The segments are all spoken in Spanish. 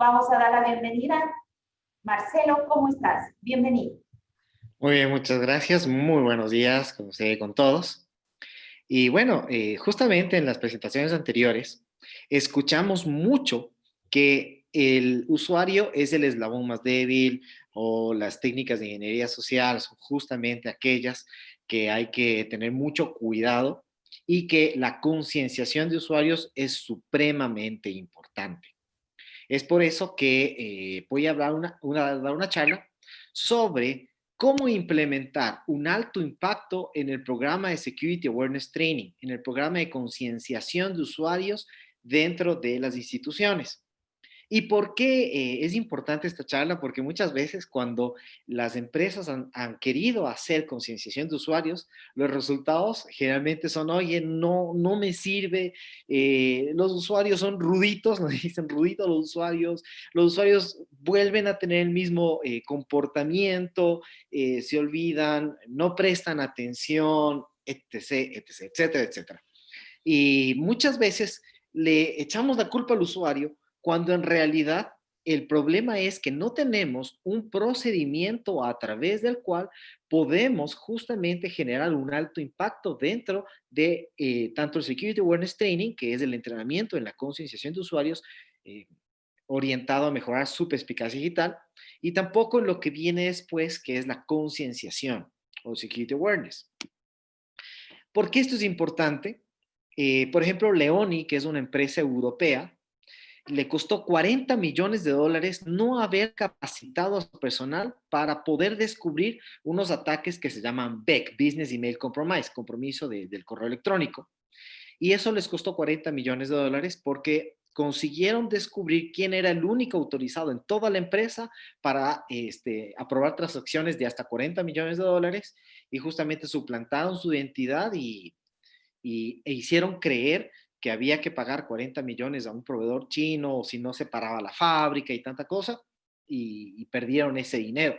Vamos a dar la bienvenida. Marcelo, ¿cómo estás? Bienvenido. Muy bien, muchas gracias. Muy buenos días con usted y con todos. Y bueno, justamente en las presentaciones anteriores escuchamos mucho que el usuario es el eslabón más débil o las técnicas de ingeniería social son justamente aquellas que hay que tener mucho cuidado y que la concienciación de usuarios es supremamente importante. Es por eso que voy a hablar dar una charla sobre cómo implementar un alto impacto en el programa de Security Awareness Training, en el programa de concienciación de usuarios dentro de las instituciones. ¿Y por qué es importante esta charla? Porque muchas veces cuando las empresas han querido hacer concienciación de usuarios, los resultados generalmente son, oye, no me sirve, los usuarios son ruditos, nos dicen ruditos los usuarios vuelven a tener el mismo comportamiento, se olvidan, no prestan atención, etc., etc., etcétera, etcétera. Y muchas veces le echamos la culpa al usuario cuando en realidad el problema es que no tenemos un procedimiento a través del cual podemos justamente generar un alto impacto dentro de tanto el Security Awareness Training, que es el entrenamiento en la concienciación de usuarios, eh, orientado a mejorar su perspicacia digital, y tampoco en lo que viene después, que es la concienciación o Security Awareness. ¿Por qué esto es importante? Por ejemplo, Leoni, que es una empresa europea, le costó 40 millones de dólares no haber capacitado a su personal para poder descubrir unos ataques que se llaman BEC, Business Email Compromise, compromiso del correo electrónico. Y eso les costó 40 millones de dólares porque consiguieron descubrir quién era el único autorizado en toda la empresa para aprobar transacciones de hasta 40 millones de dólares y justamente suplantaron su identidad e hicieron creer que había que pagar 40 millones a un proveedor chino o si no se paraba la fábrica y tanta cosa y perdieron ese dinero.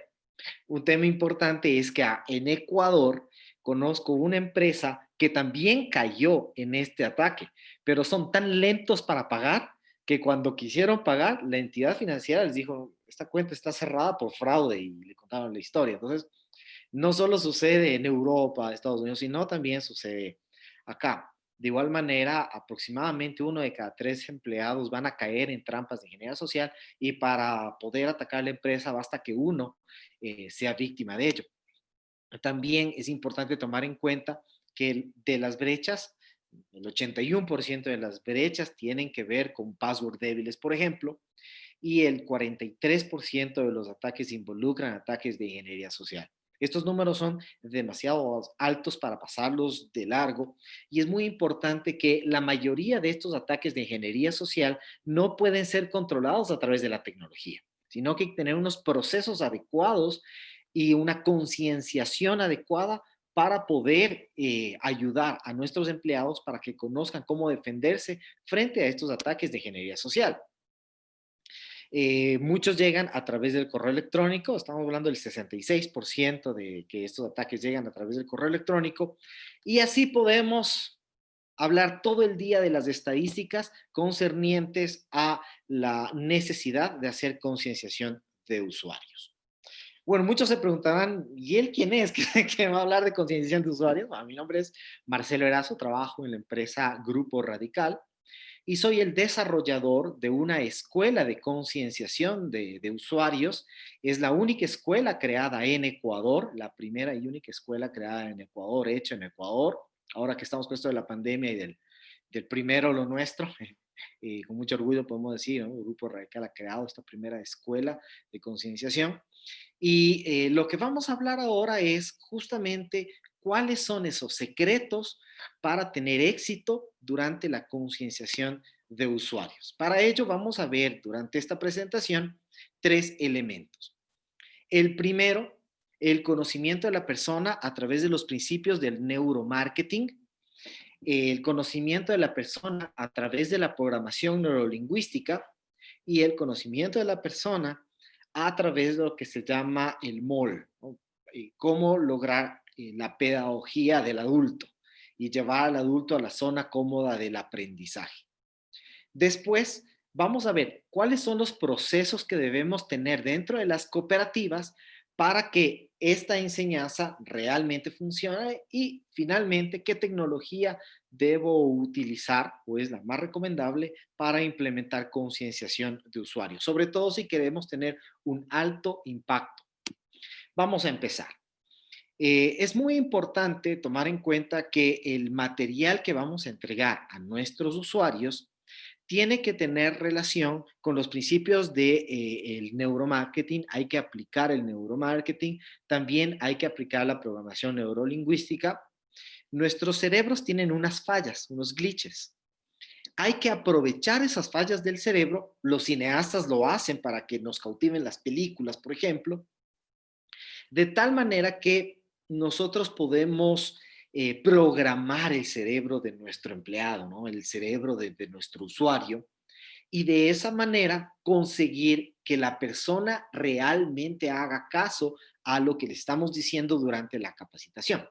Un tema importante es que en Ecuador conozco una empresa que también cayó en este ataque, pero son tan lentos para pagar que cuando quisieron pagar, la entidad financiera les dijo, esta cuenta está cerrada por fraude y le contaron la historia. Entonces, no solo sucede en Europa, Estados Unidos, sino también sucede acá. De igual manera, aproximadamente uno de cada tres empleados van a caer en trampas de ingeniería social y para poder atacar la empresa basta que uno sea víctima de ello. También es importante tomar en cuenta que de las brechas, el 81% de las brechas tienen que ver con password débiles, por ejemplo, y el 43% de los ataques involucran ataques de ingeniería social. Estos números son demasiado altos para pasarlos de largo y es muy importante que la mayoría de estos ataques de ingeniería social no pueden ser controlados a través de la tecnología, sino que hay que tener unos procesos adecuados y una concienciación adecuada para poder ayudar a nuestros empleados para que conozcan cómo defenderse frente a estos ataques de ingeniería social. Muchos llegan a través del correo electrónico, estamos hablando del 66% de que estos ataques llegan a través del correo electrónico, y así podemos hablar todo el día de las estadísticas concernientes a la necesidad de hacer concienciación de usuarios. Bueno, muchos se preguntarán, ¿y él quién es que va a hablar de concienciación de usuarios? Bueno, mi nombre es Marcelo Erazo, trabajo en la empresa Grupo Radical y soy el desarrollador de una escuela de concienciación de usuarios. Es la única escuela creada en Ecuador, la primera y única escuela creada en Ecuador, hecha en Ecuador. Ahora que estamos con esto de la pandemia y del primero lo nuestro, con mucho orgullo podemos decir, ¿no? El Grupo Radical ha creado esta primera escuela de concienciación. Y lo que vamos a hablar ahora es justamente cuáles son esos secretos para tener éxito durante la concienciación de usuarios. Para ello vamos a ver durante esta presentación tres elementos. El primero, el conocimiento de la persona a través de los principios del neuromarketing, el conocimiento de la persona a través de la programación neurolingüística y el conocimiento de la persona a través de lo que se llama el MOL, ¿no? Cómo lograr la pedagogía del adulto y llevar al adulto a la zona cómoda del aprendizaje. Después vamos a ver cuáles son los procesos que debemos tener dentro de las cooperativas para que esta enseñanza realmente funcione y finalmente qué tecnología debo utilizar o es la más recomendable para implementar concienciación de usuarios, sobre todo si queremos tener un alto impacto. Vamos a empezar. Es muy importante tomar en cuenta que el material que vamos a entregar a nuestros usuarios tiene que tener relación con los principios del neuromarketing. Hay que aplicar el neuromarketing, también hay que aplicar la programación neurolingüística. Nuestros cerebros tienen unas fallas, unos glitches. Hay que aprovechar esas fallas del cerebro. Los cineastas lo hacen para que nos cautiven las películas, por ejemplo, de tal manera que nosotros podemos programar el cerebro de nuestro empleado, ¿no? El cerebro de nuestro usuario, y de esa manera conseguir que la persona realmente haga caso a lo que le estamos diciendo durante la capacitación.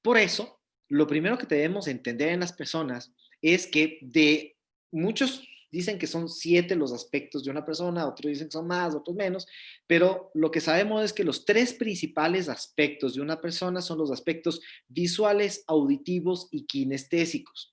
Por eso, lo primero que debemos entender en las personas es que de muchos dicen que son 7 los aspectos de una persona, otros dicen que son más, otros menos, pero lo que sabemos es que los 3 principales aspectos de una persona son los aspectos visuales, auditivos y kinestésicos.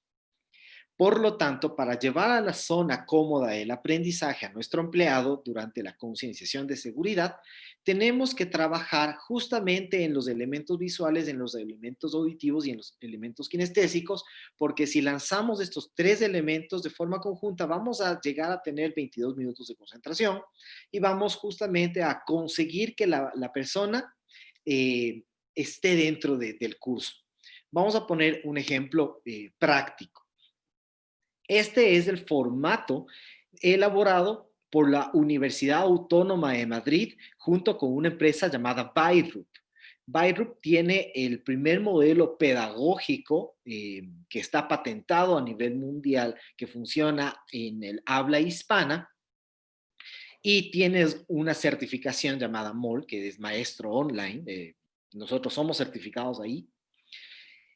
Por lo tanto, para llevar a la zona cómoda del aprendizaje a nuestro empleado durante la concienciación de seguridad, tenemos que trabajar justamente en los elementos visuales, en los elementos auditivos y en los elementos kinestésicos, porque si lanzamos estos 3 elementos de forma conjunta, vamos a llegar a tener 22 minutos de concentración y vamos justamente a conseguir que la persona esté dentro del curso. Vamos a poner un ejemplo práctico. Este es el formato elaborado por la Universidad Autónoma de Madrid junto con una empresa llamada Byrup. Byrup tiene el primer modelo pedagógico que está patentado a nivel mundial, que funciona en el habla hispana, y tienes una certificación llamada MOL, que es maestro online. Nosotros somos certificados ahí.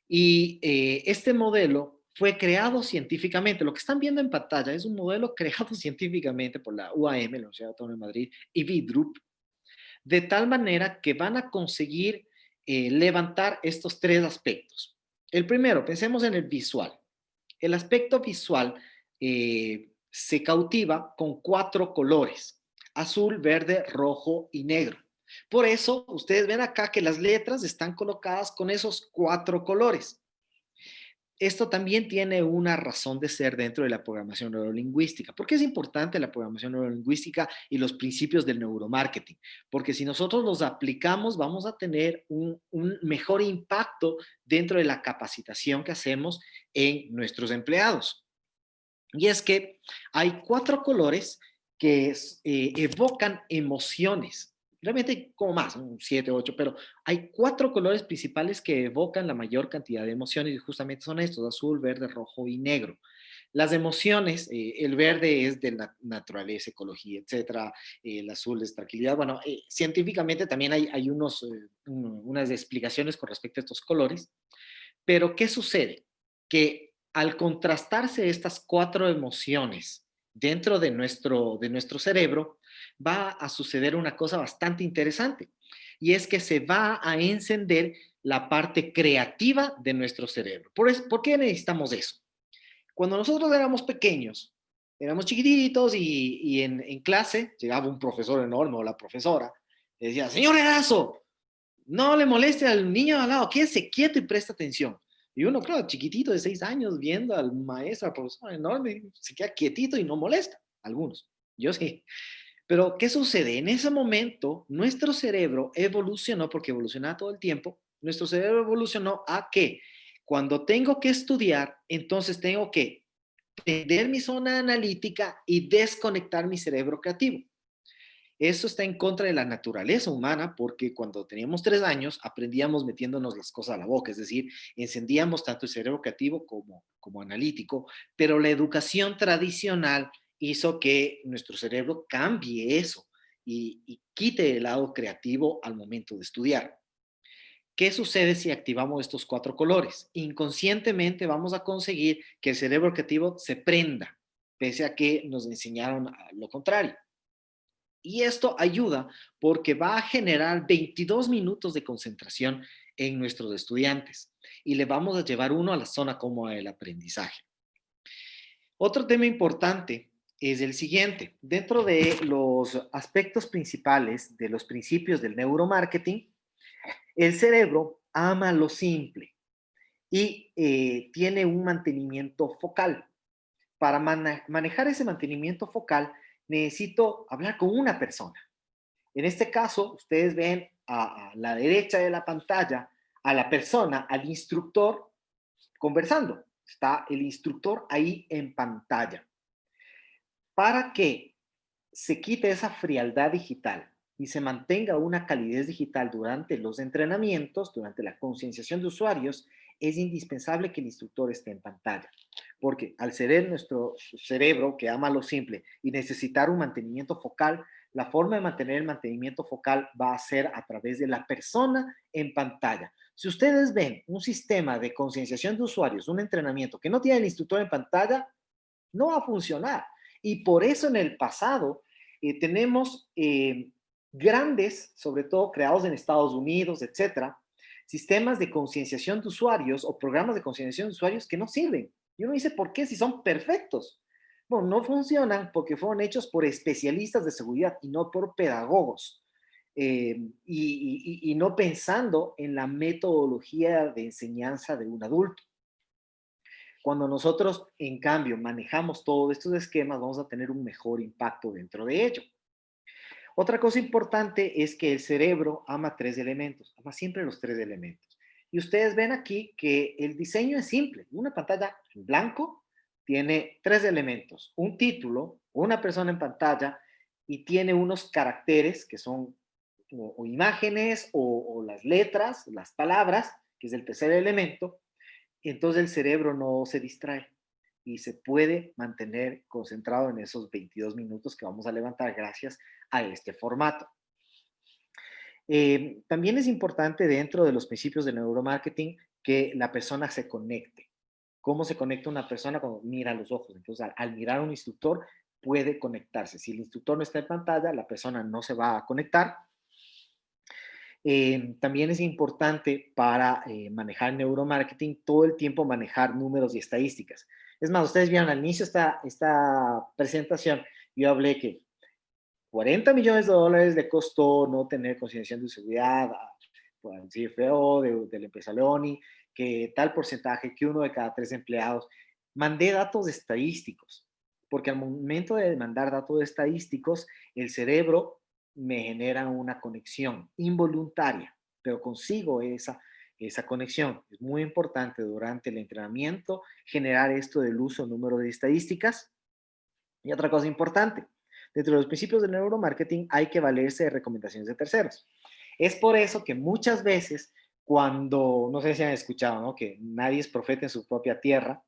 Y este modelo fue creado científicamente. Lo que están viendo en pantalla es un modelo creado científicamente por la UAM, la Universidad Autónoma de Madrid, y Vidrup, de tal manera que van a conseguir levantar estos 3 aspectos. El primero, pensemos en el visual. El aspecto visual se cautiva con 4 colores: azul, verde, rojo y negro. Por eso, ustedes ven acá que las letras están colocadas con esos 4 colores. Esto también tiene una razón de ser dentro de la programación neurolingüística. ¿Por qué es importante la programación neurolingüística y los principios del neuromarketing? Porque si nosotros los aplicamos, vamos a tener un mejor impacto dentro de la capacitación que hacemos en nuestros empleados. Y es que hay 4 colores que evocan emociones. Realmente como más, 7, 8, pero hay 4 colores principales que evocan la mayor cantidad de emociones y justamente son estos: azul, verde, rojo y negro. Las emociones, el verde es de naturaleza, ecología, etcétera, el azul es tranquilidad. Bueno, científicamente también hay unas explicaciones con respecto a estos colores, pero ¿qué sucede? Que al contrastarse estas 4 emociones dentro de nuestro cerebro, va a suceder una cosa bastante interesante, y es que se va a encender la parte creativa de nuestro cerebro. ¿Por qué necesitamos eso? Cuando nosotros éramos pequeños, éramos chiquititos y en clase llegaba un profesor enorme o la profesora, y decía: señor Erazo, no le moleste al niño al lado, quédese quieto y presta atención. Y uno, claro, chiquitito de 6 años, viendo al maestro, al profesor enorme, se queda quietito y no molesta. Algunos, yo sí. Pero, ¿qué sucede? En ese momento, nuestro cerebro evolucionó, porque evoluciona todo el tiempo, nuestro cerebro evolucionó a que cuando tengo que estudiar, entonces tengo que prender mi zona analítica y desconectar mi cerebro creativo. Eso está en contra de la naturaleza humana, porque cuando teníamos 3 años aprendíamos metiéndonos las cosas a la boca, es decir, encendíamos tanto el cerebro creativo como analítico, pero la educación tradicional hizo que nuestro cerebro cambie eso y quite el lado creativo al momento de estudiar. ¿Qué sucede si activamos estos 4 colores? Inconscientemente vamos a conseguir que el cerebro creativo se prenda. pese a que nos enseñaron lo contrario. Y esto ayuda porque va a generar 22 minutos de concentración en nuestros estudiantes y le vamos a llevar uno a la zona cómoda del aprendizaje. Otro tema importante es el siguiente. Dentro de los aspectos principales de los principios del neuromarketing, el cerebro ama lo simple y tiene un mantenimiento focal. Para manejar ese mantenimiento focal, necesito hablar con una persona. En este caso, ustedes ven a la derecha de la pantalla a la persona, al instructor, conversando. Está el instructor ahí en pantalla. Para que se quite esa frialdad digital y se mantenga una calidez digital durante los entrenamientos, durante la concienciación de usuarios, es indispensable que el instructor esté en pantalla, porque al ser nuestro cerebro que ama lo simple y necesitar un mantenimiento focal, la forma de mantener el mantenimiento focal va a ser a través de la persona en pantalla. Si ustedes ven un sistema de concienciación de usuarios, un entrenamiento que no tiene el instructor en pantalla, no va a funcionar. Y por eso en el pasado tenemos grandes, sobre todo creados en Estados Unidos, etcétera, sistemas de concienciación de usuarios o programas de concienciación de usuarios que no sirven. Y uno dice, ¿por qué? Si son perfectos. Bueno, no funcionan porque fueron hechos por especialistas de seguridad y no por pedagogos. Y no pensando en la metodología de enseñanza de un adulto. Cuando nosotros, en cambio, manejamos todos estos esquemas, vamos a tener un mejor impacto dentro de ello. Otra cosa importante es que el cerebro ama tres elementos, ama siempre los tres elementos. Y ustedes ven aquí que el diseño es simple. Una pantalla en blanco tiene tres elementos, un título, una persona en pantalla y tiene unos caracteres que son o imágenes o las letras, las palabras, que es el tercer elemento. Entonces el cerebro no se distrae y se puede mantener concentrado en esos 22 minutos que vamos a levantar gracias a este formato. También es importante dentro de los principios del neuromarketing que la persona se conecte. ¿Cómo se conecta una persona cuando mira los ojos? Entonces, al mirar a un instructor, puede conectarse. Si el instructor no está en pantalla, la persona no se va a conectar. También es importante para manejar neuromarketing todo el tiempo manejar números y estadísticas. Es más, ustedes vieron al inicio esta presentación, yo hablé que 40 millones de dólares le costó no tener concienciación de seguridad al CFO de la empresa Leoni, que tal porcentaje, que uno de cada tres empleados. Mandé datos estadísticos, porque al momento de mandar datos estadísticos, el cerebro me genera una conexión involuntaria, pero consigo esa conexión. Es muy importante durante el entrenamiento generar esto del uso número de estadísticas. Y otra cosa importante, dentro de los principios del neuromarketing hay que valerse de recomendaciones de terceros. Es por eso que muchas veces cuando, no sé si han escuchado, ¿no? Que nadie es profeta en su propia tierra,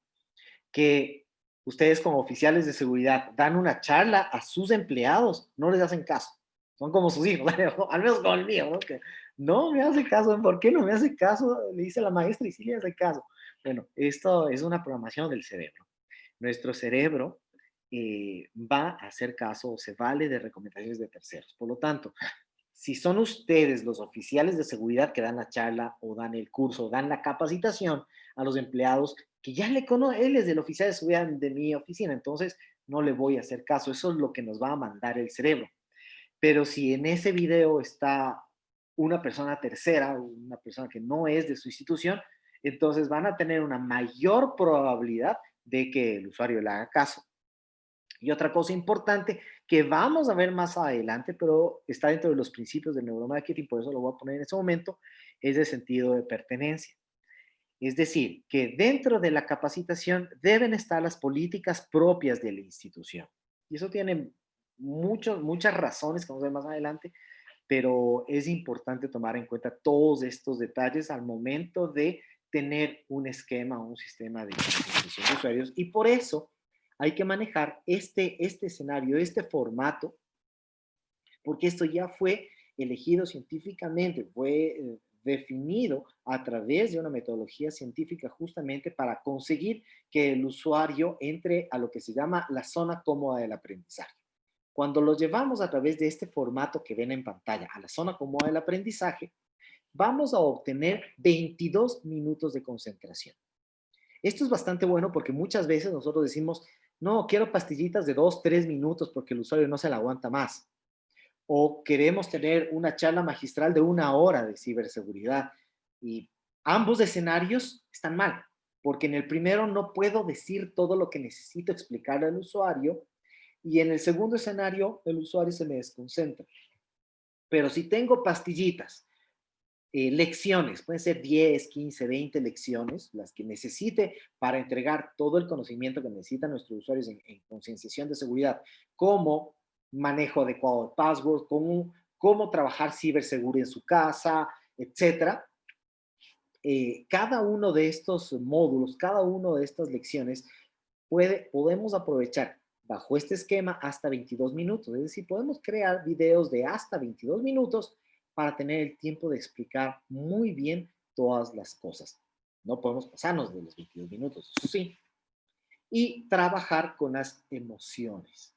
que ustedes como oficiales de seguridad dan una charla a sus empleados, no les hacen caso. Son como sus hijos, al menos con el mío, ¿no? Que no me hace caso. ¿Por qué no me hace caso? Le dice la maestra y sí le hace caso. Bueno, esto es una programación del cerebro. Nuestro cerebro va a hacer caso o se vale de recomendaciones de terceros. Por lo tanto, si son ustedes los oficiales de seguridad que dan la charla o dan el curso o dan la capacitación a los empleados que ya le conocen, él es el oficial de seguridad de mi oficina, entonces no le voy a hacer caso. Eso es lo que nos va a mandar el cerebro. Pero si en ese video está una persona tercera, una persona que no es de su institución, entonces van a tener una mayor probabilidad de que el usuario le haga caso. Y otra cosa importante que vamos a ver más adelante, pero está dentro de los principios del neuromarketing, por eso lo voy a poner en este momento, es el sentido de pertenencia. Es decir, que dentro de la capacitación deben estar las políticas propias de la institución. Y eso tiene muchas razones que vamos a ver más adelante, pero es importante tomar en cuenta todos estos detalles al momento de tener un esquema, un sistema de capacitación de usuarios. Y por eso hay que manejar este escenario, este formato, porque esto ya fue elegido científicamente, fue definido a través de una metodología científica justamente para conseguir que el usuario entre a lo que se llama la zona cómoda del aprendizaje. Cuando lo llevamos a través de este formato que ven en pantalla a la zona cómoda del aprendizaje, vamos a obtener 22 minutos de concentración. Esto es bastante bueno porque muchas veces nosotros decimos, no, quiero pastillitas de 2, 3 minutos porque el usuario no se la aguanta más. O queremos tener una charla magistral de 1 hora de ciberseguridad. Y ambos escenarios están mal, porque en el primero no puedo decir todo lo que necesito explicarle al usuario y en el segundo escenario el usuario se me desconcentra. Pero si tengo pastillitas, lecciones, pueden ser 10, 15, 20 lecciones, las que necesite para entregar todo el conocimiento que necesitan nuestros usuarios en concienciación de seguridad, como manejo adecuado de passwords, cómo trabajar ciberseguro en su casa, etcétera. Cada uno de estos módulos, cada una de estas lecciones, podemos aprovechar bajo este esquema hasta 22 minutos. Es decir, podemos crear videos de hasta 22 minutos para tener el tiempo de explicar muy bien todas las cosas. No podemos pasarnos de los 22 minutos, eso sí. Y trabajar con las emociones.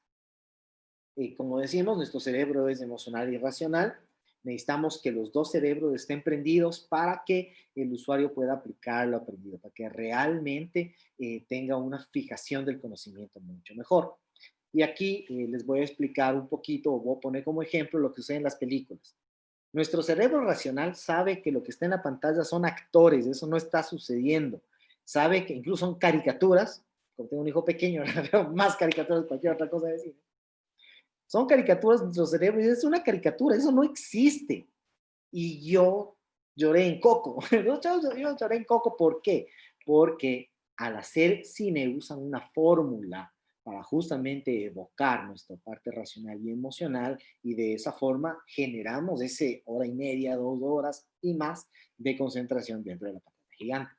Como decimos, nuestro cerebro es emocional y racional. Necesitamos que los dos cerebros estén prendidos para que el usuario pueda aplicar lo aprendido, para que realmente tenga una fijación del conocimiento mucho mejor. Y aquí les voy a explicar un poquito, o voy a poner como ejemplo lo que sucede en las películas. Nuestro cerebro racional sabe que lo que está en la pantalla son actores, eso no está sucediendo. Sabe que incluso son caricaturas, como tengo un hijo pequeño, veo más caricaturas que cualquier otra cosa de decir. Son caricaturas de nuestro cerebro y es una caricatura, eso no existe. Y yo lloré en Coco. Yo lloré en Coco, ¿por qué? Porque al hacer cine usan una fórmula para justamente evocar nuestra parte racional y emocional y de esa forma generamos ese 1 hora y media, 2 horas y más de concentración dentro de la pantalla gigante.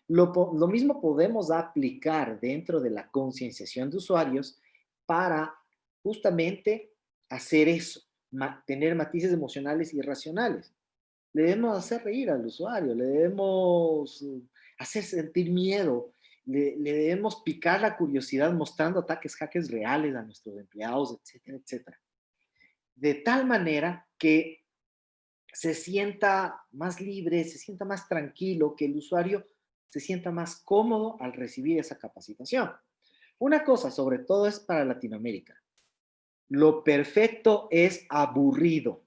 Lo mismo podemos aplicar dentro de la concienciación de usuarios para justamente hacer eso, tener matices emocionales y racionales. Le debemos hacer reír al usuario, le debemos hacer sentir miedo, le debemos picar la curiosidad mostrando ataques hackers reales a nuestros empleados, etcétera, etcétera. De tal manera que se sienta más libre, se sienta más tranquilo, que el usuario se sienta más cómodo al recibir esa capacitación. Una cosa, sobre todo, es para Latinoamérica. Lo perfecto es aburrido.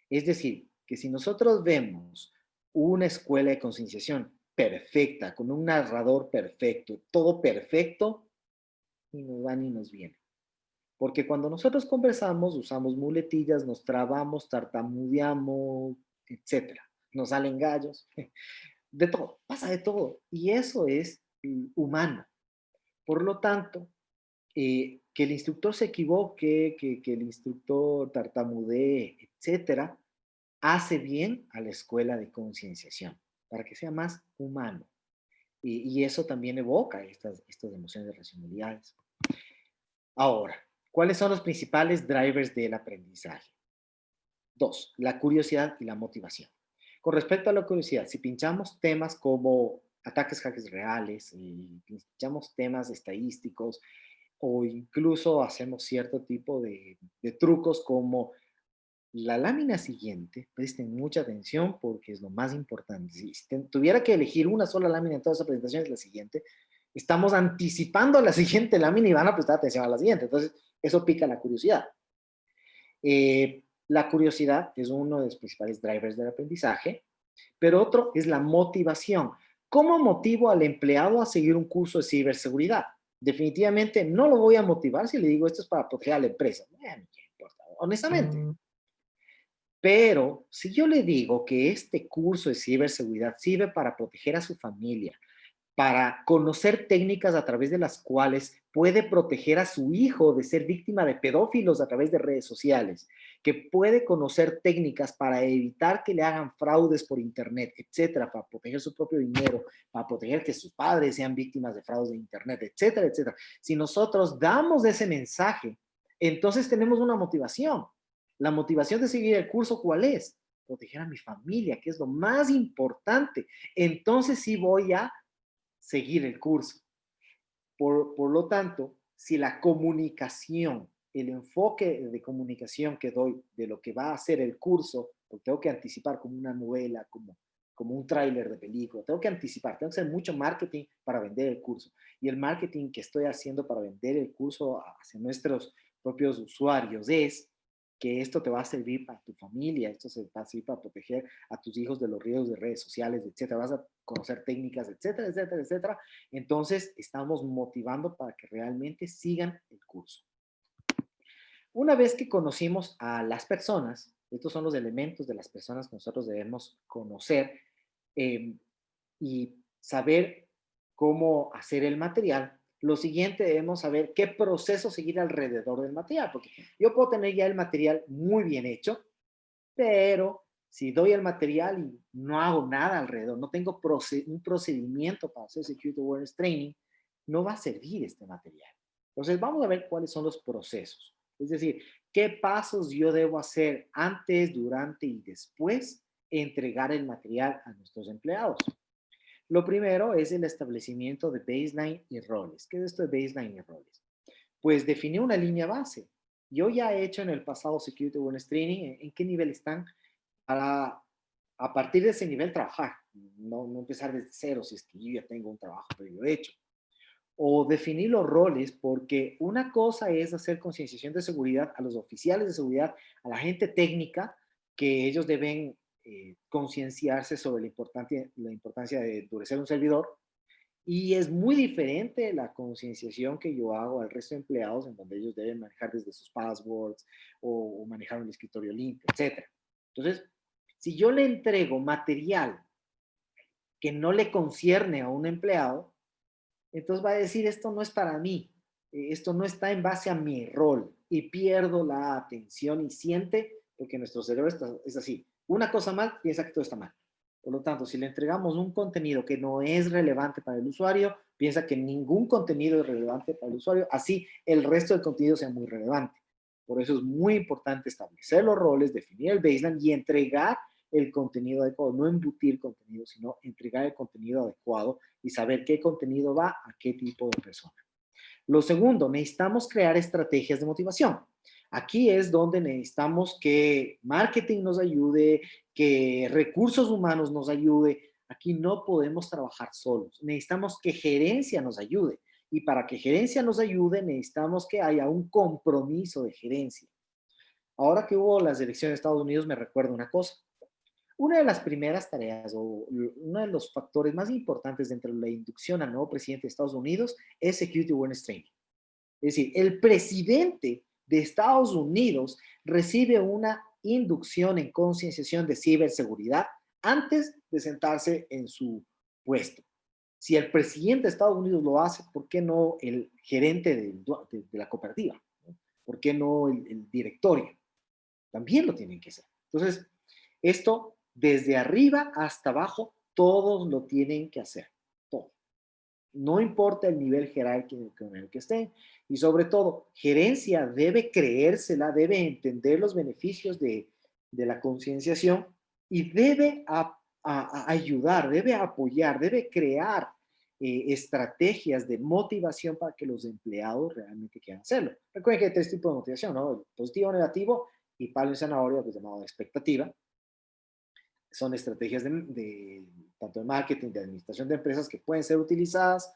Es decir, que si nosotros vemos una escuela de concienciación perfecta, con un narrador perfecto, todo perfecto, ni nos va ni nos viene. Porque cuando nosotros conversamos, usamos muletillas, nos trabamos, tartamudeamos, etcétera. Nos salen gallos, de todo, pasa de todo. Y eso es humano. Por lo tanto, que el instructor se equivoque, que el instructor tartamudee, etcétera, hace bien a la escuela de concienciación, para que sea más humano. Y eso también evoca estas emociones de racionalidades. Ahora, ¿cuáles son los principales drivers del aprendizaje? 2, la curiosidad y la motivación. Con respecto a la curiosidad, si pinchamos temas como ataques hackers reales, y pinchamos temas estadísticos, o incluso hacemos cierto tipo de trucos como la lámina siguiente, presten mucha atención porque es lo más importante. Si tuviera que elegir una sola lámina en toda esa presentación, es la siguiente. Estamos anticipando la siguiente lámina y van a prestar atención a la siguiente. Entonces, eso pica la curiosidad. La curiosidad es uno de los principales drivers del aprendizaje, pero otro es la motivación. ¿Cómo motivo al empleado a seguir un curso de ciberseguridad? Definitivamente no lo voy a motivar si le digo esto es para proteger a la empresa. ¿Qué importa? Honestamente. Pero si yo le digo que este curso de ciberseguridad sirve para proteger a su familia, para conocer técnicas a través de las cuales puede proteger a su hijo de ser víctima de pedófilos a través de redes sociales, que puede conocer técnicas para evitar que le hagan fraudes por internet, etcétera, para proteger su propio dinero, para proteger que sus padres sean víctimas de fraudes de internet, etcétera, etcétera. Si nosotros damos ese mensaje, entonces tenemos una motivación. La motivación de seguir el curso, ¿cuál es? proteger a mi familia, que es lo más importante. Entonces sí voy a seguir el curso. Por lo tanto, si la comunicación, el enfoque de comunicación que doy de lo que va a ser el curso, lo tengo que anticipar como una novela, como un tráiler de película, tengo que anticipar, tengo que hacer mucho marketing para vender el curso. Y el marketing que estoy haciendo para vender el curso hacia nuestros propios usuarios es que esto te va a servir para tu familia, esto se va a servir para proteger a tus hijos de los riesgos de redes sociales, etcétera. Vas a conocer técnicas, etcétera, etcétera, etcétera. Entonces, estamos motivando para que realmente sigan el curso. Una vez que conocimos a las personas, estos son los elementos de las personas que nosotros debemos conocer eh, y saber cómo hacer el material. Lo siguiente, debemos saber qué proceso seguir alrededor del material, porque yo puedo tener ya el material muy bien hecho, pero si doy el material y no hago nada alrededor, no tengo un procedimiento para hacer Security Awareness Training, no va a servir este material. Entonces, vamos a ver cuáles son los procesos. Es decir, qué pasos yo debo hacer antes, durante y después de entregar el material a nuestros empleados. Lo primero es el establecimiento de baseline y roles. ¿Qué es esto de baseline y roles? Pues definir una línea base. Yo ya he hecho en el pasado Security Awareness Training, ¿en qué nivel están? Para a partir de ese nivel trabajar, no empezar desde cero si es que yo ya tengo un trabajo previo hecho. O definir los roles, porque una cosa es hacer concienciación de seguridad a los oficiales de seguridad, a la gente técnica, que ellos deben concienciarse sobre la importancia de endurecer un servidor, y es muy diferente la concienciación que yo hago al resto de empleados, en donde ellos deben manejar desde sus passwords o manejar un escritorio limpio, etc. Entonces, si yo le entrego material que no le concierne a un empleado, entonces va a decir, esto no es para mí, esto no está en base a mi rol, y pierdo la atención y siente, porque nuestro cerebro es así, una cosa mal, piensa que todo está mal. Por lo tanto, si le entregamos un contenido que no es relevante para el usuario, piensa que ningún contenido es relevante para el usuario, así el resto del contenido sea muy relevante. Por eso es muy importante establecer los roles, definir el baseline y entregar el contenido adecuado, no embutir contenido, sino entregar el contenido adecuado y saber qué contenido va a qué tipo de persona. Lo segundo, necesitamos crear estrategias de motivación. Aquí es donde necesitamos que marketing nos ayude, que recursos humanos nos ayude. Aquí no podemos trabajar solos. Necesitamos que gerencia nos ayude. Y para que gerencia nos ayude, necesitamos que haya un compromiso de gerencia. Ahora que hubo las elecciones de Estados Unidos, me recuerdo una cosa. Una de las primeras tareas o uno de los factores más importantes dentro de la inducción al nuevo presidente de Estados Unidos es Security Awareness Training. Es decir, el presidente de Estados Unidos recibe una inducción en concienciación de ciberseguridad antes de sentarse en su puesto. Si el presidente de Estados Unidos lo hace, ¿por qué no el gerente de la cooperativa? ¿Por qué no el directorio? También lo tienen que hacer. Entonces, esto desde arriba hasta abajo, todos lo tienen que hacer. Todo. No importa el nivel jerárquico en el que estén. Y sobre todo, gerencia debe creérsela, debe entender los beneficios de la concienciación y debe ayudar, debe apoyar, debe crear estrategias de motivación para que los empleados realmente quieran hacerlo. Recuerden que hay tres tipos de motivación, ¿no? El positivo, negativo y palo en zanahoria, que es llamado expectativa. Son estrategias tanto de marketing, de administración de empresas que pueden ser utilizadas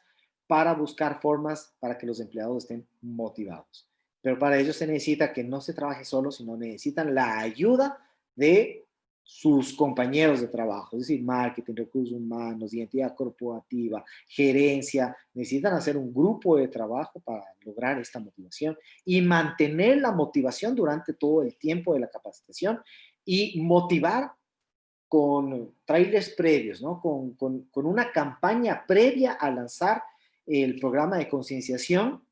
para buscar formas para que los empleados estén motivados. Pero para ello se necesita que no se trabaje solo, sino necesitan la ayuda de sus compañeros de trabajo, es decir, marketing, recursos humanos, identidad corporativa, gerencia, necesitan hacer un grupo de trabajo para lograr esta motivación y mantener la motivación durante todo el tiempo de la capacitación y motivar con trailers previos, ¿no? Con una campaña previa a lanzar el programa de concienciación,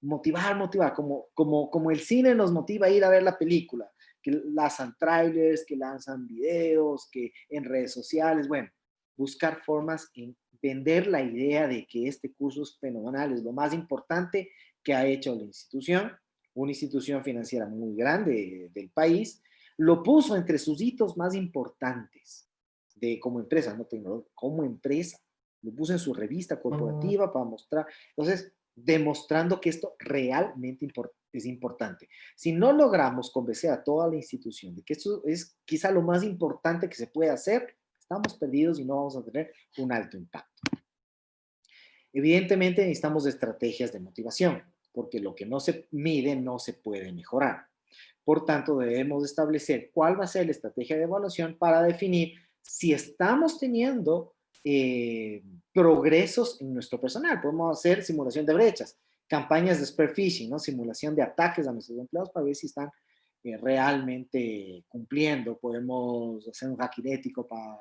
motivar, como el cine nos motiva a ir a ver la película, que lanzan trailers, que lanzan videos, que en redes sociales, bueno, buscar formas en vender la idea de que este curso es fenomenal, es lo más importante que ha hecho la institución, una institución financiera muy grande del país, Lo puso entre sus hitos más importantes de como empresa, no tecnológica, como empresa. Lo puso en su revista corporativa para mostrar. Entonces, demostrando que esto realmente es importante. Si no logramos convencer a toda la institución de que esto es quizá lo más importante que se puede hacer, estamos perdidos y no vamos a tener un alto impacto. Evidentemente necesitamos estrategias de motivación, porque lo que no se mide no se puede mejorar. Por tanto, debemos establecer cuál va a ser la estrategia de evaluación para definir si estamos teniendo progresos en nuestro personal. Podemos hacer simulación de brechas, campañas de spear phishing, ¿no? Simulación de ataques a nuestros empleados para ver si están realmente cumpliendo. Podemos hacer un hacking ético para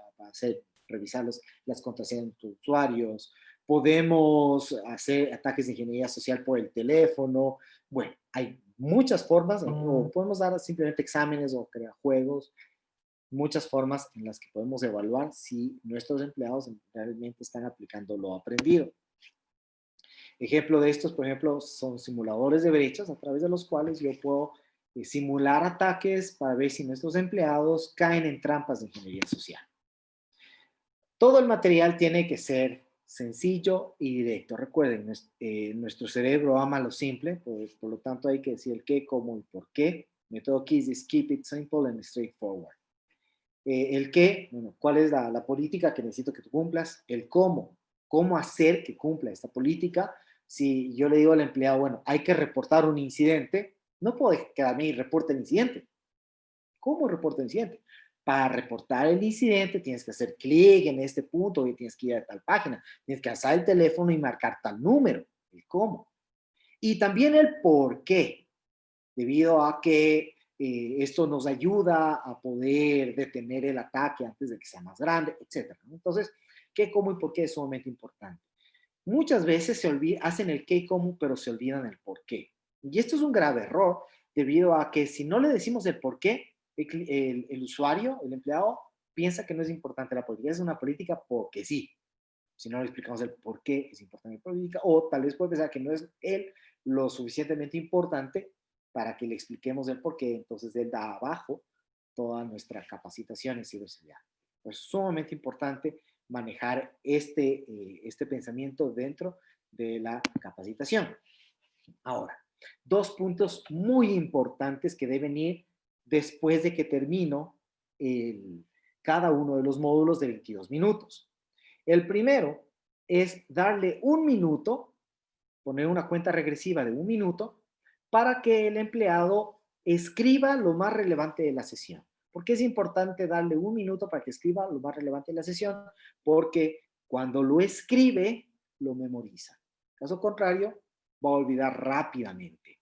revisar las contraseñas de usuarios. Podemos hacer ataques de ingeniería social por el teléfono. Bueno, hay muchas formas, o podemos dar simplemente exámenes o crear juegos, muchas formas en las que podemos evaluar si nuestros empleados realmente están aplicando lo aprendido. Ejemplo de estos, por ejemplo, son simuladores de brechas a través de los cuales yo puedo simular ataques para ver si nuestros empleados caen en trampas de ingeniería social. Todo el material tiene que ser sencillo y directo. Recuerden, nuestro cerebro ama lo simple, por lo tanto hay que decir el qué, cómo y por qué. Método KISS es keep it simple and straightforward. El qué, bueno, cuál es la política que necesito que tú cumplas. El cómo hacer que cumpla esta política. Si yo le digo al empleado, bueno, hay que reportar un incidente, no puedo quedarme y reporte el incidente. ¿Cómo reporta el incidente? Para reportar el incidente tienes que hacer clic en este punto y tienes que ir a tal página, tienes que alzar el teléfono y marcar tal número, el cómo. Y también el por qué, debido a que esto nos ayuda a poder detener el ataque antes de que sea más grande, etc. Entonces, qué, cómo y por qué es sumamente importante. Muchas veces hacen el qué y cómo, pero se olvidan el por qué. Y esto es un grave error, debido a que si no le decimos el por qué, el usuario, el empleado, piensa que no es importante la política. Es una política porque sí. Si no le explicamos el por qué es importante la política, o tal vez puede pensar que no es él lo suficientemente importante para que le expliquemos el por qué. Entonces él da abajo toda nuestra capacitación en ciberseguridad. Es sumamente importante manejar este pensamiento dentro de la capacitación. Ahora, dos puntos muy importantes que deben ir después de que termino cada uno de los módulos de 22 minutos. El primero es darle un minuto, poner una cuenta regresiva de un minuto, para que el empleado escriba lo más relevante de la sesión. ¿Por qué es importante darle un minuto para que escriba lo más relevante de la sesión? Porque cuando lo escribe, lo memoriza. Caso contrario, va a olvidar rápidamente.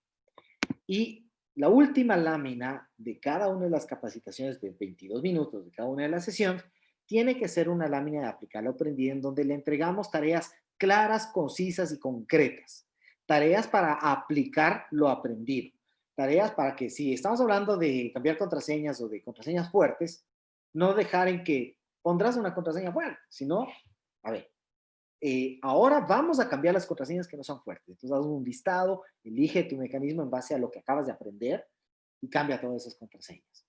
Y la última lámina de cada una de las capacitaciones de 22 minutos de cada una de las sesiones tiene que ser una lámina de aplicar lo aprendido en donde le entregamos tareas claras, concisas y concretas. Tareas para aplicar lo aprendido. Tareas para que si estamos hablando de cambiar contraseñas o de contraseñas fuertes, no dejar en que pondrás una contraseña fuerte, sino, a ver, ahora vamos a cambiar las contraseñas que no son fuertes. Entonces, haz un listado, elige tu mecanismo en base a lo que acabas de aprender y cambia todas esas contraseñas.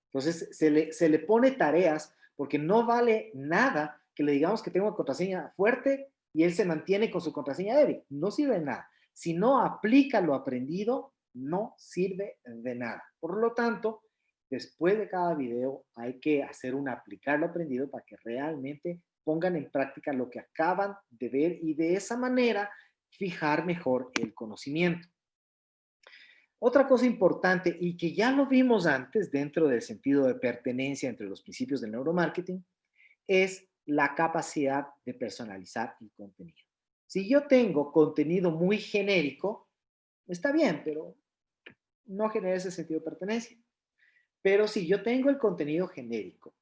Entonces, se le pone tareas porque no vale nada que le digamos que tengo una contraseña fuerte y él se mantiene con su contraseña débil. No sirve de nada. Si no aplica lo aprendido, no sirve de nada. Por lo tanto, después de cada video hay que hacer un aplicar lo aprendido para que realmente pongan en práctica lo que acaban de ver y de esa manera fijar mejor el conocimiento. Otra cosa importante y que ya lo vimos antes dentro del sentido de pertenencia entre los principios del neuromarketing es la capacidad de personalizar el contenido. Si yo tengo contenido muy genérico, está bien, pero no genera ese sentido de pertenencia. Pero si yo tengo el contenido genérico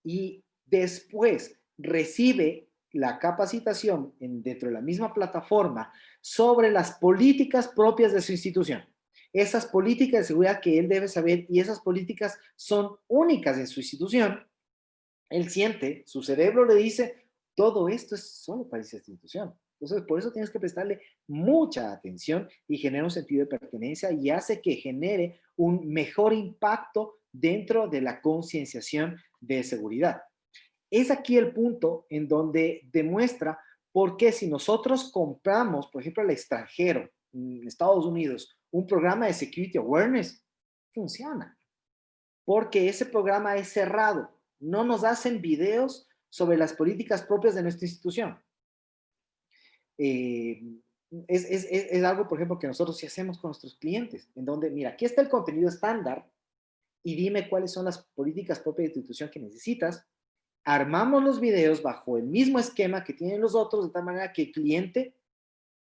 y después recibe la capacitación dentro de la misma plataforma sobre las políticas propias de su institución, esas políticas de seguridad que él debe saber y esas políticas son únicas en su institución, él siente, su cerebro le dice, todo esto es solo para esa institución. Entonces, por eso tienes que prestarle mucha atención y genera un sentido de pertenencia y hace que genere un mejor impacto dentro de la concienciación de seguridad. Es aquí el punto en donde demuestra por qué si nosotros compramos, por ejemplo, al extranjero, en Estados Unidos, un programa de Security Awareness, funciona. Porque ese programa es cerrado. No nos hacen videos sobre las políticas propias de nuestra institución. Eh, es algo, por ejemplo, que nosotros sí hacemos con nuestros clientes, en donde, mira, aquí está el contenido estándar y dime cuáles son las políticas propias de tu institución que necesitas. Armamos los videos bajo el mismo esquema que tienen los otros, de tal manera que el cliente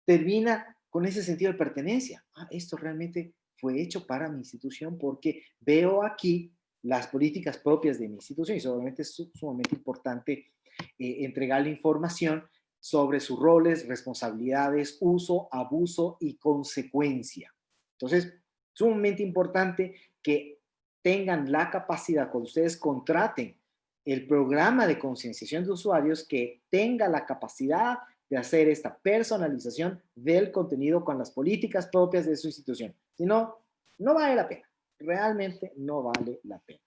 termina con ese sentido de pertenencia. Ah, esto realmente fue hecho para mi institución porque veo aquí las políticas propias de mi institución y obviamente es sumamente importante entregarle información sobre sus roles, responsabilidades, uso, abuso y consecuencia. Entonces, sumamente importante que tengan la capacidad, cuando ustedes contraten el programa de concienciación de usuarios, que tenga la capacidad de hacer esta personalización del contenido con las políticas propias de su institución. Si no, no vale la pena. Realmente no vale la pena.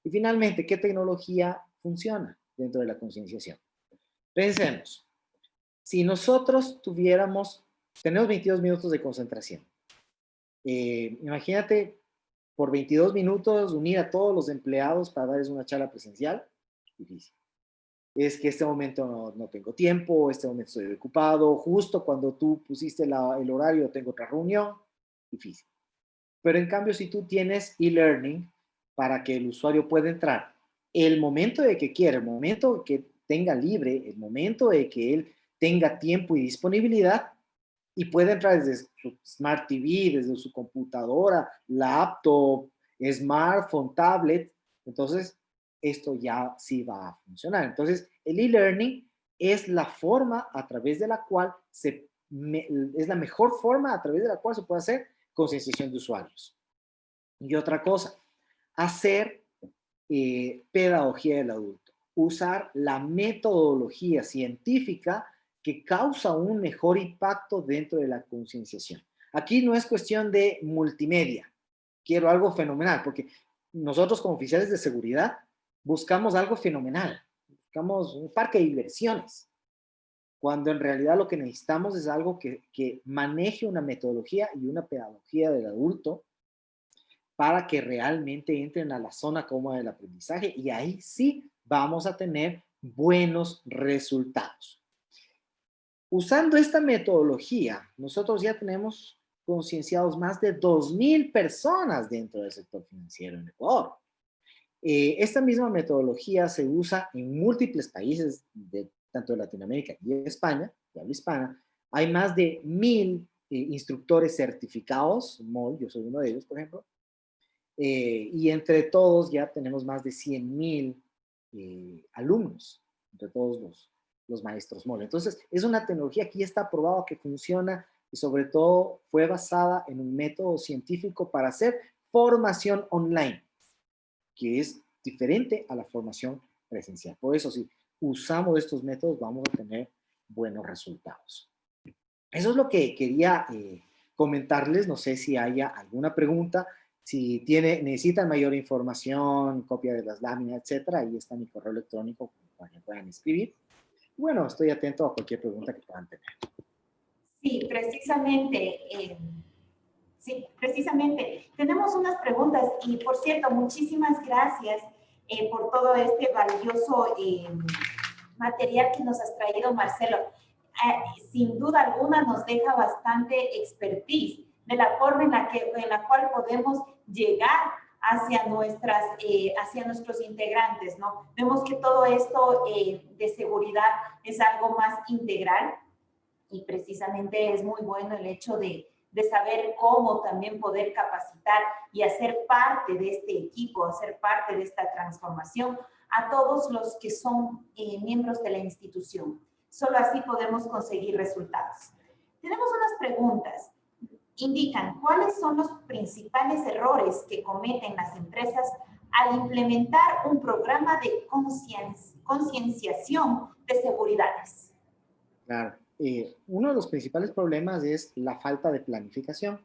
Y finalmente, ¿qué tecnología funciona dentro de la concienciación? Pensemos, si nosotros tenemos 22 minutos de concentración. Imagínate por 22 minutos unir a todos los empleados para darles una charla presencial. Difícil. Es que este momento no tengo tiempo, este momento estoy ocupado, justo cuando tú pusiste el horario tengo otra reunión, difícil. Pero en cambio, si tú tienes e-learning para que el usuario pueda entrar, el momento de que quiera, el momento que tenga libre, el momento de que él tenga tiempo y disponibilidad, y puede entrar desde su Smart TV, desde su computadora, laptop, smartphone, tablet, entonces esto ya sí va a funcionar. Entonces, el e-learning es la forma a través de la cual es la mejor forma a través de la cual se puede hacer concienciación de usuarios. Y otra cosa, hacer pedagogía del adulto, usar la metodología científica que causa un mejor impacto dentro de la concienciación. Aquí no es cuestión de multimedia, quiero algo fenomenal, porque nosotros como oficiales de seguridad buscamos algo fenomenal, buscamos un parque de diversiones, cuando en realidad lo que necesitamos es algo que maneje una metodología y una pedagogía del adulto para que realmente entren a la zona cómoda del aprendizaje y ahí sí vamos a tener buenos resultados. Usando esta metodología, nosotros ya tenemos concienciados más de 2,000 personas dentro del sector financiero en Ecuador. Esta misma metodología se usa en múltiples países, tanto de Latinoamérica y de España, de habla hispana. Hay más de 1,000 instructores certificados, MOL, yo soy uno de ellos, por ejemplo, y entre todos ya tenemos más de 100,000 alumnos, entre todos los maestros MOL. Entonces, es una tecnología que ya está probada que funciona y sobre todo fue basada en un método científico para hacer formación online, que es diferente a la formación presencial. Por eso, si usamos estos métodos, vamos a tener buenos resultados. Eso es lo que quería comentarles. No sé si haya alguna pregunta. Si necesitan mayor información, copia de las láminas, etcétera, ahí está mi correo electrónico para que puedan escribir. Bueno, estoy atento a cualquier pregunta que puedan tener. Sí, precisamente. Sí, precisamente. Tenemos unas preguntas y, por cierto, muchísimas gracias por todo este valioso material que nos has traído, Marcelo. Sin duda alguna nos deja bastante expertise de la forma en la cual podemos llegar hacia nuestros integrantes, ¿no? Vemos que todo esto de seguridad es algo más integral y precisamente es muy bueno el hecho de saber cómo también poder capacitar y hacer parte de este equipo, hacer parte de esta transformación a todos los que son miembros de la institución. Solo así podemos conseguir resultados. Tenemos unas preguntas. Indican cuáles son los principales errores que cometen las empresas al implementar un programa de concienciación de seguridades. Claro. uno de los principales problemas es la falta de planificación.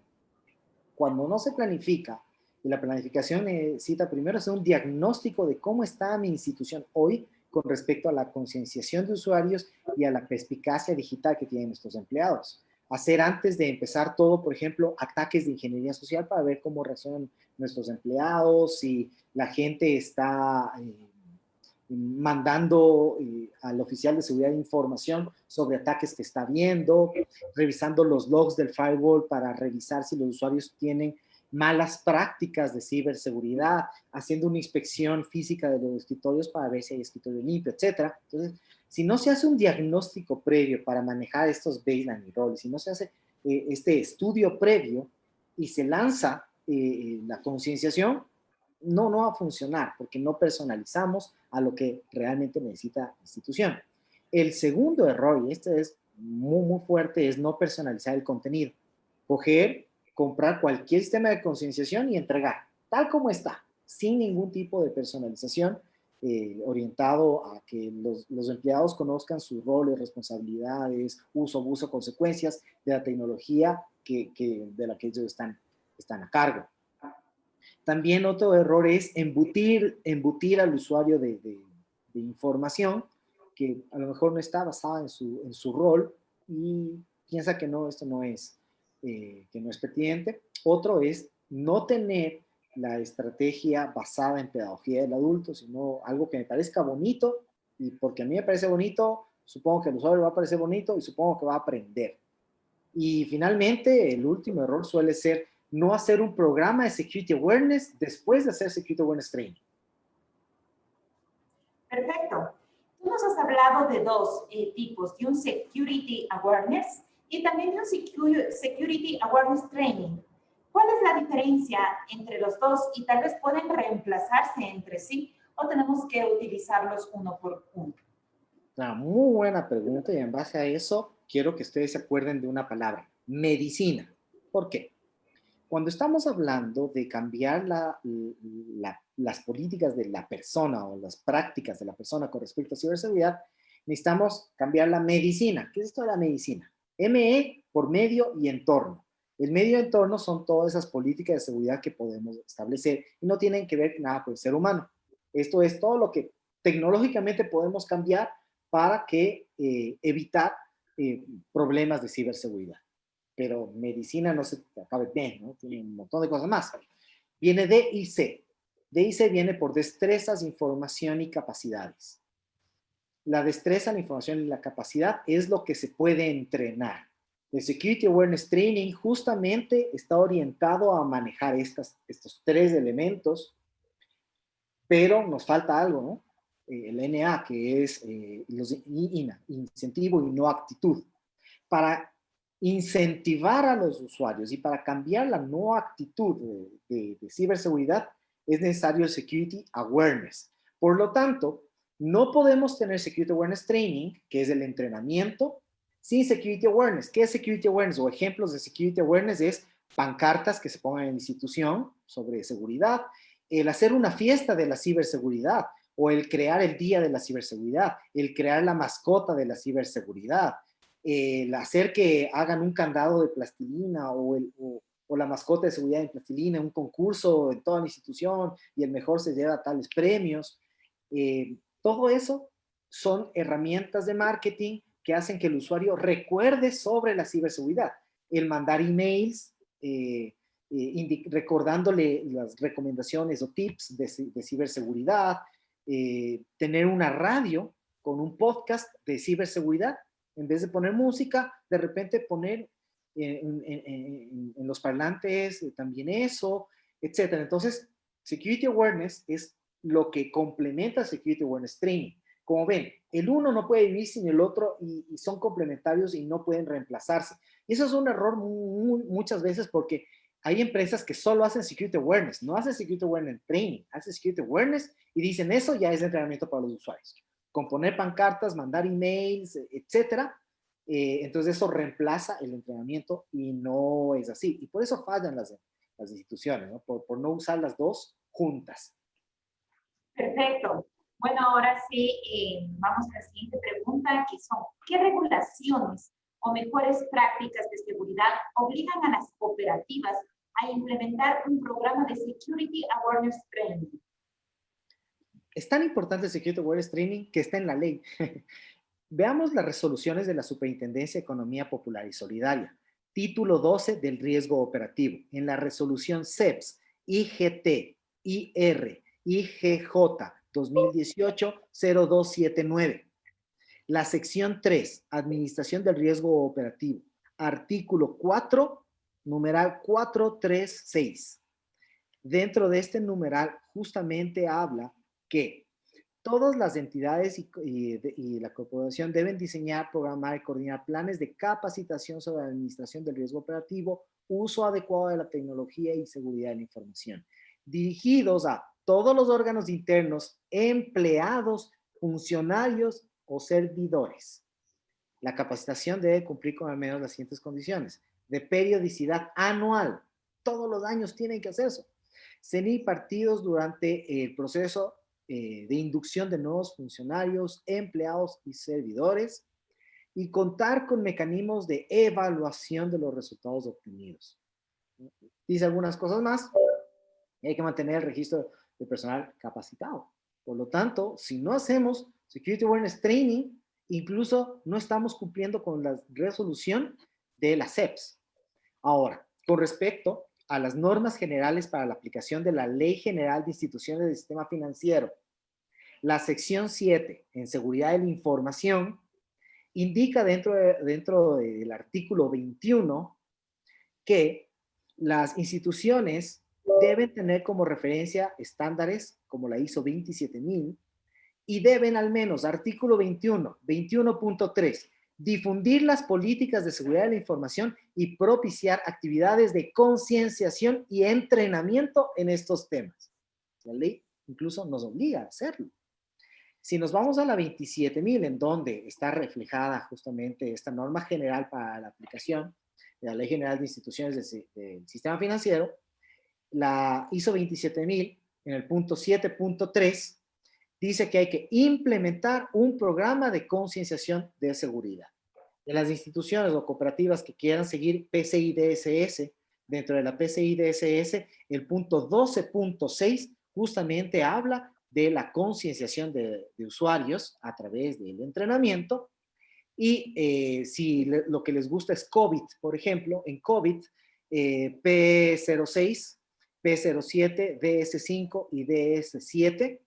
Cuando no se planifica, y la planificación necesita primero hacer un diagnóstico de cómo está mi institución hoy con respecto a la concienciación de usuarios y a la perspicacia digital que tienen nuestros empleados. Hacer antes de empezar todo, por ejemplo, ataques de ingeniería social para ver cómo reaccionan nuestros empleados, si la gente está mandando al oficial de seguridad información sobre ataques que está viendo, revisando los logs del firewall para revisar si los usuarios tienen malas prácticas de ciberseguridad, haciendo una inspección física de los escritorios para ver si hay escritorio limpio, etcétera. Entonces, si no se hace un diagnóstico previo para manejar estos baseline y roles, si no se hace este estudio previo y se lanza la concienciación, no va a funcionar porque no personalizamos a lo que realmente necesita la institución. El segundo error, y este es muy fuerte, es no personalizar el contenido. Coger, comprar cualquier sistema de concienciación y entregar, tal como está, sin ningún tipo de personalización, orientado a que los empleados conozcan sus roles, responsabilidades, uso, abuso, consecuencias de la tecnología de la que ellos están a cargo. También otro error es embutir al usuario de información que a lo mejor no está basada en su rol y piensa que no, esto no es, que no es pertinente. Otro es no tener la estrategia basada en pedagogía del adulto, sino algo que me parezca bonito, y porque a mí me parece bonito, supongo que al usuario le va a parecer bonito y supongo que va a aprender. Y finalmente, el último error suele ser no hacer un programa de Security Awareness después de hacer Security Awareness Training. Perfecto. Tú nos has hablado de dos tipos, de un Security Awareness y también de un Security Awareness Training. ¿Cuál es la diferencia entre los dos y tal vez pueden reemplazarse entre sí o tenemos que utilizarlos uno por uno? Una muy buena pregunta y en base a eso quiero que ustedes se acuerden de una palabra, medicina. ¿Por qué? Cuando estamos hablando de cambiar las políticas de la persona o las prácticas de la persona con respecto a ciberseguridad, necesitamos cambiar la medicina. ¿Qué es esto de la medicina? ME por medio y entorno. El medio y entorno son todas esas políticas de seguridad que podemos establecer y no tienen que ver nada con el ser humano. Esto es todo lo que tecnológicamente podemos cambiar para evitar problemas de ciberseguridad. Pero medicina no se acabe bien, ¿no? Tiene un montón de cosas más. Viene DIC. DIC viene por destrezas, información y capacidades. La destreza, la información y la capacidad es lo que se puede entrenar. El Security Awareness Training justamente está orientado a manejar estos tres elementos, pero nos falta algo, ¿no? El NA, que es los INA, incentivo y no actitud. Para incentivar a los usuarios y para cambiar la no actitud de ciberseguridad es necesario el Security Awareness. Por lo tanto, no podemos tener Security Awareness Training, que es el entrenamiento, sin Security Awareness. ¿Qué es Security Awareness? O ejemplos de Security Awareness es pancartas que se pongan en la institución sobre seguridad, el hacer una fiesta de la ciberseguridad o el crear el día de la ciberseguridad, el crear la mascota de la ciberseguridad, el hacer que hagan un candado de plastilina o la mascota de seguridad en plastilina, un concurso en toda la institución y el mejor se lleva tales premios. Todo eso son herramientas de marketing que hacen que el usuario recuerde sobre la ciberseguridad. El mandar emails recordándole las recomendaciones o tips de ciberseguridad, tener una radio con un podcast de ciberseguridad. En vez de poner música, de repente poner en los parlantes también eso, etcétera. Entonces, Security Awareness es lo que complementa Security Awareness Training. Como ven, el uno no puede vivir sin el otro y son complementarios y no pueden reemplazarse. Y eso es un error muchas veces porque hay empresas que solo hacen Security Awareness, no hacen Security Awareness Training, hacen Security Awareness y dicen eso ya es entrenamiento para los usuarios. Componer pancartas, mandar emails, etcétera. Entonces eso reemplaza el entrenamiento y no es así. Y por eso fallan las instituciones, ¿no? Por no usar las dos juntas. Perfecto. Bueno, ahora sí, vamos a la siguiente pregunta, que son, ¿qué regulaciones o mejores prácticas de seguridad obligan a las cooperativas a implementar un programa de Security Awareness Training. Es tan importante el Security Awareness Training que está en la ley. Veamos las resoluciones de la Superintendencia de Economía Popular y Solidaria. Título 12 del riesgo operativo. En la resolución CEPS, IGT, IR, IGJ 2018-0279. La sección 3, Administración del Riesgo Operativo. Artículo 4, numeral 436. Dentro de este numeral justamente habla que todas las entidades y la corporación deben diseñar, programar y coordinar planes de capacitación sobre la administración del riesgo operativo, uso adecuado de la tecnología y seguridad de la información, dirigidos a todos los órganos internos, empleados, funcionarios o servidores. La capacitación debe cumplir con al menos las siguientes condiciones: de periodicidad anual, todos los años tienen que hacer eso. Ser impartidos durante el proceso de inducción de nuevos funcionarios, empleados y servidores, y contar con mecanismos de evaluación de los resultados obtenidos. Dice algunas cosas más. Hay que mantener el registro de personal capacitado. Por lo tanto, si no hacemos Security Awareness Training, incluso no estamos cumpliendo con la resolución de la CEPS. Ahora, con respecto a las normas generales para la aplicación de la Ley General de Instituciones del Sistema Financiero, la sección 7, en seguridad de la información, indica dentro del artículo 21 que las instituciones deben tener como referencia estándares como la ISO 27000 y deben al menos, artículo 21, 21.3, difundir las políticas de seguridad de la información y propiciar actividades de concienciación y entrenamiento en estos temas. La ley incluso nos obliga a hacerlo. Si nos vamos a la 27.000, en donde está reflejada justamente esta norma general para la aplicación de la Ley General de Instituciones del Sistema Financiero, la ISO 27.000, en el punto 7.3, dice que hay que implementar un programa de concienciación de seguridad. De las instituciones o cooperativas que quieran seguir PCI-DSS, dentro de la PCI-DSS, el punto 12.6 justamente habla de la concienciación de usuarios a través del entrenamiento. Y si lo que les gusta es COVID, por ejemplo, en COVID, P06, P07, DS5 y DS7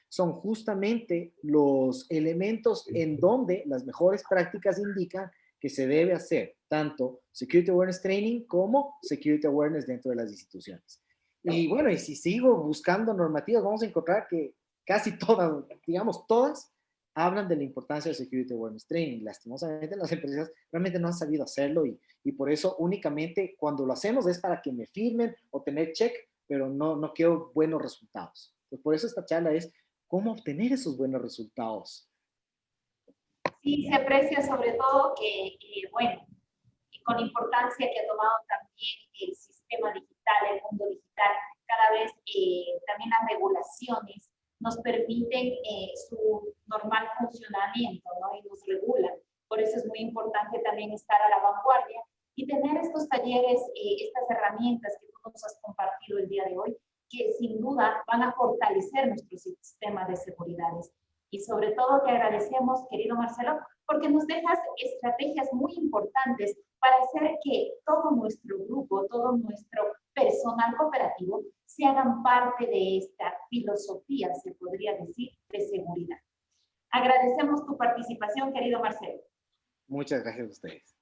son justamente los elementos en donde las mejores prácticas indican que se debe hacer tanto Security Awareness Training como Security Awareness dentro de las instituciones. Y bueno, y si sigo buscando normativas, vamos a encontrar que casi todas, digamos todas, hablan de la importancia del Security Awareness Training. Lastimosamente las empresas realmente no han sabido hacerlo y por eso únicamente cuando lo hacemos es para que me firmen o tener check, pero no quiero buenos resultados. Pues por eso esta charla es cómo obtener esos buenos resultados. Sí, se aprecia sobre todo que, bueno, con importancia que ha tomado también el sistema digital, el mundo digital, cada vez también las regulaciones nos permiten su normal funcionamiento, ¿no? Y nos regulan. Por eso es muy importante también estar a la vanguardia y tener estos talleres, estas herramientas que tú nos has compartido el día de hoy, que sin duda van a fortalecer nuestro sistema de seguridades. Y sobre todo te agradecemos, querido Marcelo, porque nos dejas estrategias muy importantes para hacer que todo nuestro grupo, todo nuestro personal cooperativo se hagan parte de esta filosofía, se podría decir, de seguridad. Agradecemos tu participación, querido Marcelo. Muchas gracias a ustedes.